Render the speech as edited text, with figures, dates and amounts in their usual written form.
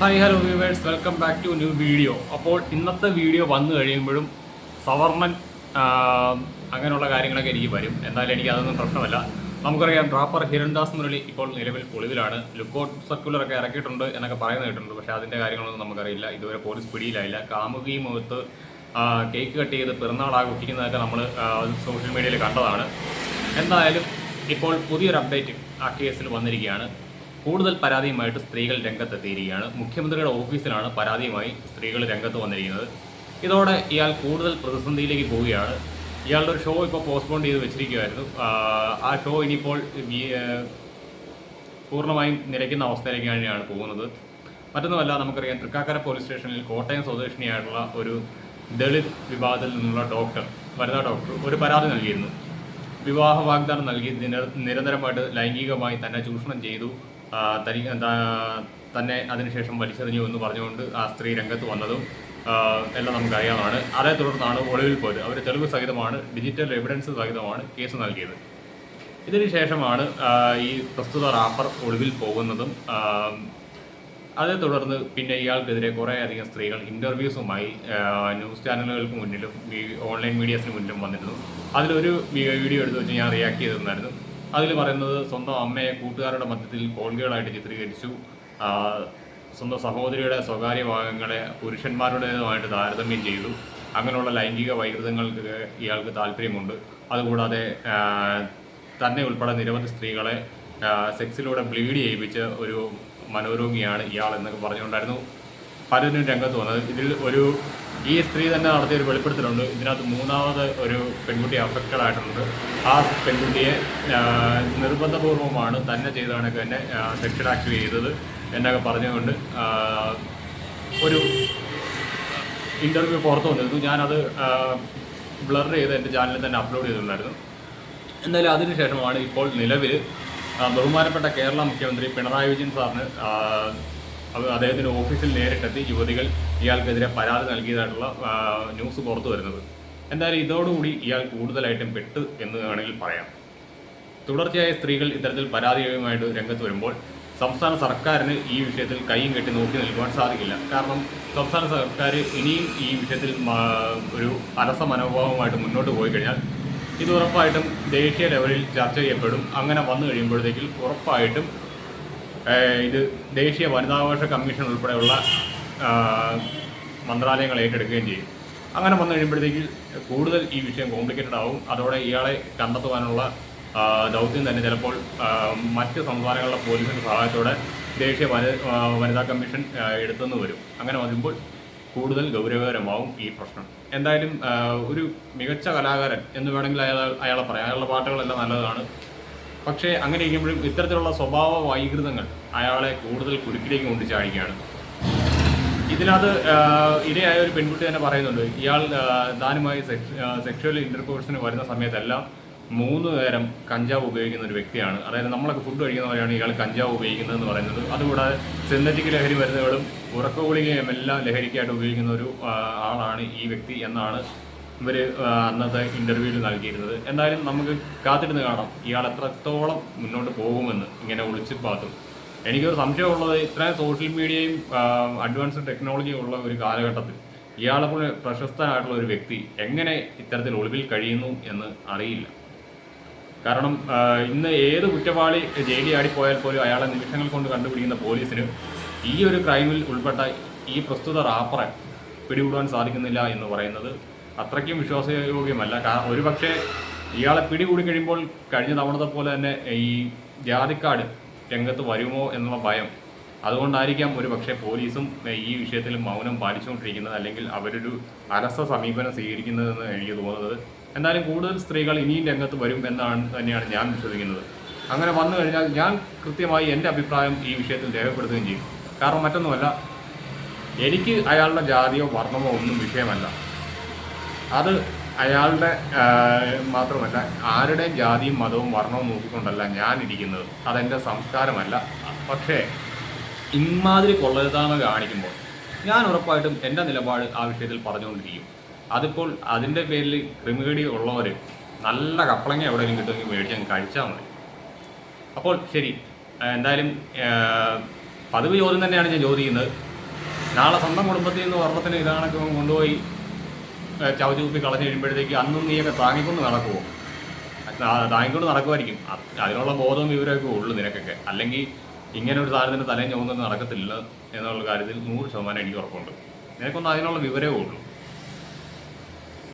Hi hello viewers, welcome back to new video. അപ്പോൾ ഇന്നത്തെ video വന്നു കഴിയുമ്പോഴും സവർണൻ അങ്ങനെയുള്ള കാര്യങ്ങളൊക്കെ എനിക്ക് വരും. എന്തായാലും എനിക്ക് അതൊന്നും പ്രശ്നമല്ല. നമുക്കറിയാം, റാപ്പർ ഹിരൺദാസ് മുരളി ഇപ്പോൾ നിലവിൽ ഒളിവിലാണ്. ലുക്കൗട്ട് സർക്കുലറൊക്കെ ഇറക്കിയിട്ടുണ്ട് എന്നൊക്കെ പറയുന്നത് കേട്ടിട്ടുണ്ട്. പക്ഷേ അതിൻ്റെ കാര്യങ്ങളൊന്നും നമുക്കറിയില്ല. ഇതുവരെ പോലീസ് പിടിയിലായില്ല. കാമുകിയും മുഖത്ത് കേക്ക് കട്ട് ചെയ്ത് പിറന്നാൾ ആഘോഷിക്കുന്നതൊക്കെ നമ്മൾ സോഷ്യൽ മീഡിയയിൽ കണ്ടതാണ്. എന്തായാലും ഇപ്പോൾ പുതിയൊരു അപ്ഡേറ്റ് ആ കേസിൽ വന്നിരിക്കുകയാണ്. കൂടുതൽ പരാതിയുമായിട്ട് സ്ത്രീകൾ രംഗത്തെത്തിയിരിക്കുകയാണ്. മുഖ്യമന്ത്രിയുടെ ഓഫീസിലാണ് പരാതിയുമായി സ്ത്രീകൾ രംഗത്ത് വന്നിരിക്കുന്നത്. ഇതോടെ ഇയാൾ കൂടുതൽ പ്രതിസന്ധിയിലേക്ക് പോവുകയാണ്. ഇയാളുടെ ഒരു ഷോ ഇപ്പോൾ പോസ്റ്റ്പോൺ ചെയ്ത് വെച്ചിരിക്കുകയായിരുന്നു. ആ ഷോ ഇനിയിപ്പോൾ പൂർണ്ണമായും നിലയ്ക്കുന്ന അവസ്ഥയിലേക്ക് തന്നെയാണ് പോകുന്നത്. മറ്റൊന്നുമല്ല, നമുക്കറിയാം, തൃക്കാക്കര പോലീസ് സ്റ്റേഷനിൽ കോട്ടയം സ്വദേശിനിയായിട്ടുള്ള ഒരു ദളിത് വിഭാഗത്തിൽ നിന്നുള്ള വനിതാ ഡോക്ടർ ഒരു പരാതി നൽകിയിരുന്നു. വിവാഹ വാഗ്ദാനം നൽകി നിരന്തരമായിട്ട് ലൈംഗികമായി തന്നെ ചൂഷണം ചെയ്തു, തന്നെ അതിനുശേഷം വലിച്ചെറിഞ്ഞു എന്ന് പറഞ്ഞുകൊണ്ട് ആ സ്ത്രീ രംഗത്ത് വന്നതും എല്ലാം നമുക്കറിയാവുന്നതാണ്. അതേ തുടർന്നാണ് ഒളിവിൽ പോയത്. അവർ തെളിവ് സഹിതമാണ്, ഡിജിറ്റൽ എവിഡൻസ് സഹിതമാണ് കേസ് നൽകിയത്. ഇതിന് ശേഷമാണ് ഈ പ്രസ്തുത റാപ്പർ ഒളിവിൽ പോകുന്നതും അതേ തുടർന്ന് പിന്നെ ഇയാൾക്കെതിരെ കുറേയധികം സ്ത്രീകൾ ഇൻ്റർവ്യൂസുമായി ന്യൂസ് ചാനലുകൾക്ക് മുന്നിലും ഓൺലൈൻ മീഡിയാസിന് മുന്നിലും വന്നിരുന്നു. അതിലൊരു വീഡിയോ എടുത്ത് വെച്ച് ഞാൻ റിയാക്ട് ചെയ്തിരുന്നായിരുന്നു. അതിൽ പറയുന്നത് സ്വന്തം അമ്മയെ കൂട്ടുകാരുടെ മധ്യത്തിൽ കോൾഗേളായിട്ട് ചിത്രീകരിച്ചു, സ്വന്തം സഹോദരിയുടെ സ്വകാര്യ ഭാഗങ്ങളെ പുരുഷന്മാരുടേതുമായിട്ട് താരതമ്യം ചെയ്തു, അങ്ങനെയുള്ള ലൈംഗിക വൈകൃതങ്ങൾക്ക് ഇയാൾക്ക് താല്പര്യമുണ്ട്. അതുകൂടാതെ തന്നെ ഉൾപ്പെടെ നിരവധി സ്ത്രീകളെ സെക്സിലൂടെ ബ്ലീഡ് ചെയ്യിപ്പിച്ച ഒരു മനോരോഗിയാണ് ഇയാൾ എന്നൊക്കെ പറഞ്ഞുകൊണ്ടായിരുന്നു പലരും രംഗത്ത് വന്നത്. ഇതിൽ ഈ സ്ത്രീ തന്നെ നടത്തിയൊരു വെളിപ്പെടുത്തലുണ്ട്. ഇതിനകത്ത് മൂന്നാമത് ഒരു പെൺകുട്ടി അഫക്റ്റഡ് ആയിട്ടുണ്ട്. ആ പെൺകുട്ടിയെ നിർബന്ധപൂർവമാണ് തന്നെ ചെയ്ത കണക്ക് തന്നെ സെക്ഷൽ ആക്ട് ചെയ്തത് എന്നൊക്കെ പറഞ്ഞുകൊണ്ട് ഒരു ഇൻ്റർവ്യൂ പുറത്തു വന്നിരുന്നു. ഞാനത് ബ്ലർ ചെയ്ത് എൻ്റെ ചാനലിൽ തന്നെ അപ്ലോഡ് ചെയ്തിട്ടുണ്ടായിരുന്നു. എന്തായാലും അതിനുശേഷമാണ് ഇപ്പോൾ നിലവിൽ ബഹുമാനപ്പെട്ട കേരള മുഖ്യമന്ത്രി പിണറായി വിജയൻ സാറിന് അദ്ദേഹത്തിൻ്റെ ഓഫീസിൽ നേരിട്ടെത്തി യുവതികൾ ഇയാൾക്കെതിരെ പരാതി നൽകിയതായിട്ടുള്ള ന്യൂസ് പുറത്തു വരുന്നത്. എന്തായാലും ഇതോടുകൂടി ഇയാൾ കൂടുതലായിട്ടും പെട്ട് എന്ന് വേണമെങ്കിൽ പറയാം. തുടർച്ചയായ സ്ത്രീകൾ ഇത്തരത്തിൽ പരാതിയുമായിട്ട് രംഗത്ത് വരുമ്പോൾ സംസ്ഥാന സർക്കാരിന് ഈ വിഷയത്തിൽ കൈയും കെട്ടി നോക്കി നിൽക്കുവാൻ സാധിക്കില്ല. കാരണം സംസ്ഥാന സർക്കാർ ഇനിയും ഈ വിഷയത്തിൽ ഒരു അലസ മനോഭാവമായിട്ട് മുന്നോട്ട് പോയി കഴിഞ്ഞാൽ ഇത് ഉറപ്പായിട്ടും ദേശീയ ലെവലിൽ ചർച്ച ചെയ്യപ്പെടും. അങ്ങനെ വന്നു കഴിയുമ്പോഴത്തേക്കും ഉറപ്പായിട്ടും ഇത് ദേശീയ വനിതാവകാശ കമ്മീഷൻ ഉൾപ്പെടെയുള്ള മന്ത്രാലയങ്ങൾ ഏറ്റെടുക്കുകയും ചെയ്യും. അങ്ങനെ വന്നു കഴിയുമ്പോഴത്തേക്ക് കൂടുതൽ ഈ വിഷയം കോംപ്ലിക്കേറ്റഡ് ആവും. അതോടെ ഇയാളെ കണ്ടെത്തുവാനുള്ള ദൗത്യം തന്നെ ചിലപ്പോൾ മറ്റ് സംസ്ഥാനങ്ങളുടെ പോലീസിൻ്റെ സഹായത്തോടെ ദേശീയ വനിതാ കമ്മീഷൻ എടുത്തെന്ന് വരും. അങ്ങനെ വരുമ്പോൾ കൂടുതൽ ഗൗരവകരമാവും ഈ പ്രശ്നം. എന്തായാലും ഒരു മികച്ച കലാകാരൻ എന്ന് വേണമെങ്കിൽ അയാളെ പറയാം. അയാളുടെ പാട്ടുകളെല്ലാം നല്ലതാണ്. പക്ഷേ അങ്ങനെ ഇരിക്കുമ്പോഴും ഇത്തരത്തിലുള്ള സ്വഭാവ വൈകൃതങ്ങൾ അയാളെ കൂടുതൽ കുരുക്കിലേക്ക് കൊണ്ട് ചാടിക്കുകയാണ്. ഇതിനകത്ത് ഇരയായ ഒരു പെൺകുട്ടി തന്നെ പറയുന്നുണ്ട്, ഇയാൾ താനുമായി സെക്ഷൽ ഇൻ്റർകോഴ്സിന് വരുന്ന സമയത്തെല്ലാം 3 നേരം കഞ്ചാവ് ഉപയോഗിക്കുന്ന ഒരു വ്യക്തിയാണ്. അതായത് നമ്മളൊക്കെ ഫുഡ് കഴിക്കുന്നവരെയാണ് ഇയാൾ കഞ്ചാവ് ഉപയോഗിക്കുന്നതെന്ന് പറയുന്നത്. അതുകൂടാതെ സിന്തറ്റിക് ലഹരി മരുന്നുകളും ഉറക്കഗുളികയും എല്ലാം ലഹരിക്കായിട്ട് ഉപയോഗിക്കുന്ന ഒരു ആളാണ് ഈ വ്യക്തി എന്നാണ് ഇവർ അന്നത്തെ ഇൻ്റർവ്യൂവിൽ നൽകിയിരുന്നത്. എന്തായാലും നമുക്ക് കാത്തിരുന്ന് കാണാം ഇയാൾ എത്രത്തോളം മുന്നോട്ട് പോകുമെന്ന് ഇങ്ങനെ ഒളിച്ചു പാത്തും. എനിക്കൊരു സംശയമുള്ളത്, ഇത്രയും സോഷ്യൽ മീഡിയയും അഡ്വാൻസ്ഡ് ടെക്നോളജിയും ഉള്ള ഒരു കാലഘട്ടത്തിൽ ഇയാളെപ്പോലെ പ്രശസ്തനായിട്ടുള്ള ഒരു വ്യക്തി എങ്ങനെ ഇത്തരത്തിൽ ഒളിവിൽ കഴിയുന്നു എന്ന് അറിയില്ല. കാരണം ഇന്ന് ഏത് കുറ്റവാളി ജയിലിൽ ആടിപ്പോയാൽ പോലും അയാളെ നിമിഷങ്ങൾ കൊണ്ട് കണ്ടുപിടിക്കുന്ന പോലീസിന് ഈ ഒരു ക്രൈമിൽ ഉൾപ്പെട്ട ഈ പ്രസ്തുത റാപ്പറെ പിടികൂടാൻ സാധിക്കുന്നില്ല എന്ന് പറയുന്നത് അത്രയ്ക്കും വിശ്വാസയോഗ്യമല്ല. ഒരു പക്ഷേ ഇയാളെ പിടികൂടി കഴിയുമ്പോൾ കഴിഞ്ഞ തവണത്തെ പോലെ തന്നെ ഈ ജാതിക്കാട് രംഗത്ത് വരുമോ എന്നുള്ള ഭയം, അതുകൊണ്ടായിരിക്കാം ഒരു പക്ഷേ പോലീസും ഈ വിഷയത്തിൽ മൗനം പാലിച്ചുകൊണ്ടിരിക്കുന്നത്, അല്ലെങ്കിൽ അവരൊരു അലസ സമീപനം സ്വീകരിക്കുന്നതെന്ന് എനിക്ക് തോന്നുന്നത്. എന്തായാലും കൂടുതൽ സ്ത്രീകൾ ഇനിയും രംഗത്ത് വരും തന്നെയാണ് ഞാൻ വിശ്വസിക്കുന്നത്. അങ്ങനെ വന്നു കഴിഞ്ഞാൽ ഞാൻ കൃത്യമായി എൻ്റെ അഭിപ്രായം ഈ വിഷയത്തിൽ രേഖപ്പെടുത്തുകയും ചെയ്യും. കാരണം മറ്റൊന്നുമല്ല, എനിക്ക് അയാളുടെ ജാതിയോ വർണ്ണമോ ഒന്നും വിഷയമല്ല. അത് അയാളുടെ മാത്രമല്ല, ആരുടെയും ജാതിയും മതവും വർണ്ണവും നോക്കിക്കൊണ്ടല്ല ഞാൻ ഇരിക്കുന്നത്. അതെൻ്റെ സംസ്കാരമല്ല. പക്ഷേ ഇമാതിരി കൊള്ളരുതാന്ന് കാണിക്കുമ്പോൾ ഞാൻ ഉറപ്പായിട്ടും എൻ്റെ നിലപാട് ആ വിഷയത്തിൽ പറഞ്ഞുകൊണ്ടിരിക്കും. അതിപ്പോൾ അതിൻ്റെ പേരിൽ ക്രിമിനേടി ഉള്ളവർ നല്ല കപ്പളങ്ങ എവിടെയെങ്കിലും കിട്ടുമെങ്കിൽ മേടിച്ച് കഴിച്ചാൽ മതി. അപ്പോൾ ശരി, എന്തായാലും പതിവ് ചോദ്യം തന്നെയാണ് ഞാൻ ചോദിക്കുന്നത്. നാളെ സ്വന്തം കുടുംബത്തിൽ നിന്ന് ഒരെണ്ണത്തിന് ഇതാണൊക്കെ കൊണ്ടുപോയി ചവച്ച് കുപ്പി കളഞ്ഞ് കഴിയുമ്പോഴത്തേക്ക് അന്നും നീയൊക്കെ താങ്ങിക്കൊണ്ട് നടക്കുമോ? താങ്ങിക്കൊണ്ട് നടക്കുമായിരിക്കും. അതിനുള്ള ബോധവും വിവരമൊക്കെ ഉള്ളൂ നിനക്കൊക്കെ. അല്ലെങ്കിൽ ഇങ്ങനെ ഒരു സാധനത്തിന് തലയും ചുമന്നിട്ട് നടക്കത്തില്ല എന്നുള്ള കാര്യത്തിൽ 100% എനിക്ക് ഉറപ്പുണ്ട്. നിനക്കൊന്നും അതിനുള്ള വിവരമേ ഉള്ളൂ.